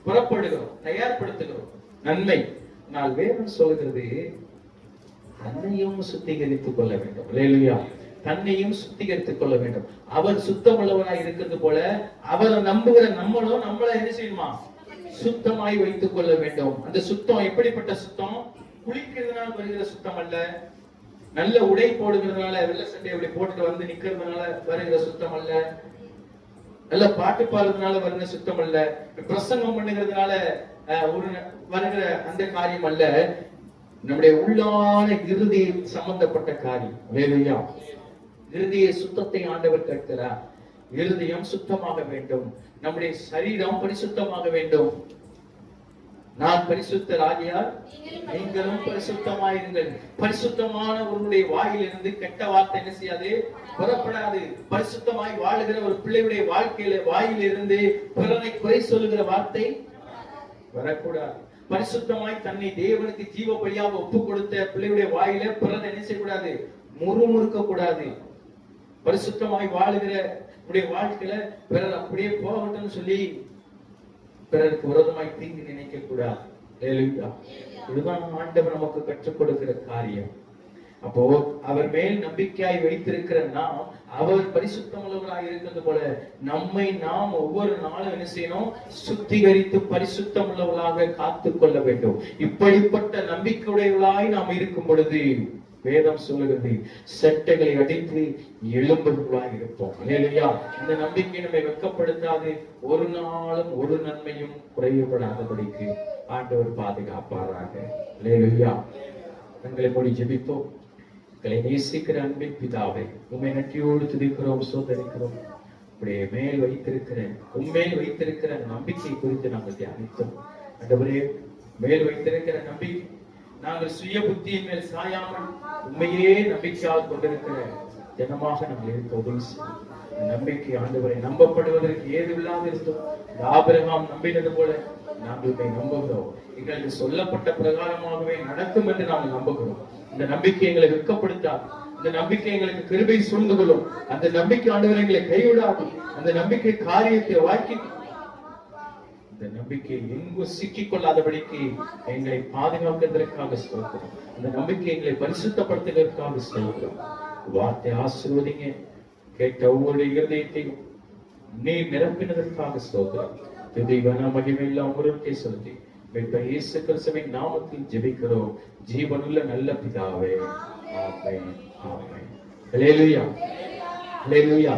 புறப்படுகிறோம், தயார்படுத்துகிறோம். நன்மை. நான் வேதம் சொல்கிறது தன்னையும் சுத்திகரித்துக் கொள்ள வேண்டும். அல்லேலூயா. தன்னையும் சுத்திகரித்துக் கொள்ள வேண்டும். அவர் சுத்தம் உள்ளவராய் இருக்கிறது போல அவரை நம்புகிற நம்மளும் நம்மள என்ன செய்யணுமா? சுத்தமாய் வைத்துக் கொள்ள வேண்டும். அந்த சுத்தம் எப்படிப்பட்ட சுத்தம்? குளிக்கிறதுனால வருகிற சுத்தம் அல்ல, நல்ல உடை போடுகிறதுனால, வெள்ளை சட்டை அப்படி போட்டுட்டு வந்து நிக்கிறதுனால வருகிற சுத்தம் அல்ல, நல்ல பாட்டு பாடுறதுனால வருகிற சுத்தம் அல்ல, பிரசங்கம் பண்ணுகிறதுனால வருகிற அந்த காரியம் அல்ல. நம்முடைய உள்ளான இறுதி சம்பந்தப்பட்ட காரியம். அல்லேலூயா. இருதய சுத்தத்தை ஆண்டவர் கேட்கிறார். இருதயம் சுத்தமாக வேண்டும். நம்முடைய சரீரம் பரிசுத்தமாக வேண்டும். நான் பரிசுத்தர் ஆகியால் நீங்களும் பரிசுத்தமாயிருங்கள். பரிசுத்தமான உன்னுடைய வாயிலிருந்து கெட்ட வார்த்தை என்ன செய்யாது? புறப்படாது. பரிசுத்தமாய் வாழுகிற ஒரு பிள்ளையுடைய வாழ்க்கையில வாயிலிருந்து பிறரை குறை சொல்லுகிற வார்த்தை வரக்கூடாது. பரிசுத்தமாய் தன்னை தேவனுக்கு ஜீவ பலியாக ஒப்பு கொடுத்த பிள்ளையுடைய வாயில பிறரை என்ன செய்யக்கூடாது? முறுமுறுக்க கூடாது. பரிசுத்தமாய் வாழுகிற உடைய வாழ்க்கையில பிறர் அப்படியே போகட்டும் சொல்லி பிறருக்கு விரோதமாய் தீங்கு நினைக்க கூடாது. இதுதான் ஆண்டவர் நமக்கு கற்றுக் கொடுக்கிற காரியம். அப்போ அவர் மேல் நம்பிக்கையாய் வைத்திருக்கிற நாம், அவர் பரிசுத்தம் உள்ளவராய் இருக்கிறது போல நம்மை நாம் ஒவ்வொரு நாளும் என்ன செய்யணும்? சுத்திகரித்து பரிசுத்தம் உள்ளவர்களாக காத்துக் கொள்ள வேண்டும். இப்படிப்பட்ட நம்பிக்கையுடையவர்களாய் நாம் இருக்கும் பொழுது வேதம் சொல்லுகிறது செட்டைகளை அடித்து எழும்புகளாய் இருப்போம். அல்லேலூயா. இந்த நம்பிக்கை நம்மை வெட்கப்படுத்தாது. ஒரு நாளும் ஒரு நன்மையும் குறைவுபடாதபடிக்கு ஆண்டவர் பாதுகாப்பாராக. அல்லேலூயா. எங்களை மூடி ஜெபிப்போம். எங்களை நேசிக்கிற அன்பின் பிதாவை உம்மை நன்றியோடு துதிக்கிறோம், சோதரிக்கிறோம். உடைய மேல் வைத்திருக்கிற உண்மையில் வைத்திருக்கிற நம்பிக்கை குறித்து நாங்கள் தியானித்தோம். ஆண்டவரே, மேல் வைத்திருக்கிற நம்பிக்கை நாங்கள் சுய புத்தியின் மேல் சாயாமல் உண்மையே நம்பிக்கையால் கொண்டிருக்கிற ஜனமாக நாங்கள் இருக்க உதவி செய்யும். நம்பிக்கை ஆண்டவரை நம்பப்படுவதற்கு ஏதுவில்லாத இருந்தோம். ஆபிரகாம் நம்பினது போல நாங்கள் நம்புகிறோம். எங்களுக்கு சொல்லப்பட்ட பிரகாரமாகவே நடக்கும் என்று நாங்கள் நம்புகிறோம். இந்த நம்பிக்கை எங்களை வெட்கப்படுத்தாது. இந்த நம்பிக்கை எங்களுக்கு கிருபை சூழ்ந்து கொள்ளும். அந்த நம்பிக்கை ஆண்டவரை எங்களை கைவிடாது. அந்த நம்பிக்கை காரியத்தை வாக்கி இந்த நம்பிக்கை எங்கும் சிக்கிக் கொள்ளாதபடிக்கு எங்களை பாதுகாக்கிறதற்காக ஸ்தோத்திரம். அந்த நம்பிக்கை எங்களை பரிசுத்தப்படுத்துவதற்காக ஸ்தோத்திரம். வார்த்தை ஆசீர்வதிங்க. கேட்ட ஒவ்வொரு இருதயத்தையும் நீர் நிரப்பினதற்காக ஸ்தோத்திரம். துதிகன மகிமை எல்லாம் ஒருவருக்கே செலுத்தி இயேசு கிறிஸ்துவின் நாமத்தில் ஜெபிக்கிறோம் ஜீவனுள்ள நல்ல பிதாவே. ஆமென். ஆமென். அல்லேலூயா. அல்லேலூயா.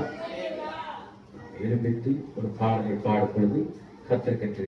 எழும்பித்து ஒரு பாடலை பாடும் பொழுது கர்த்தருக்கு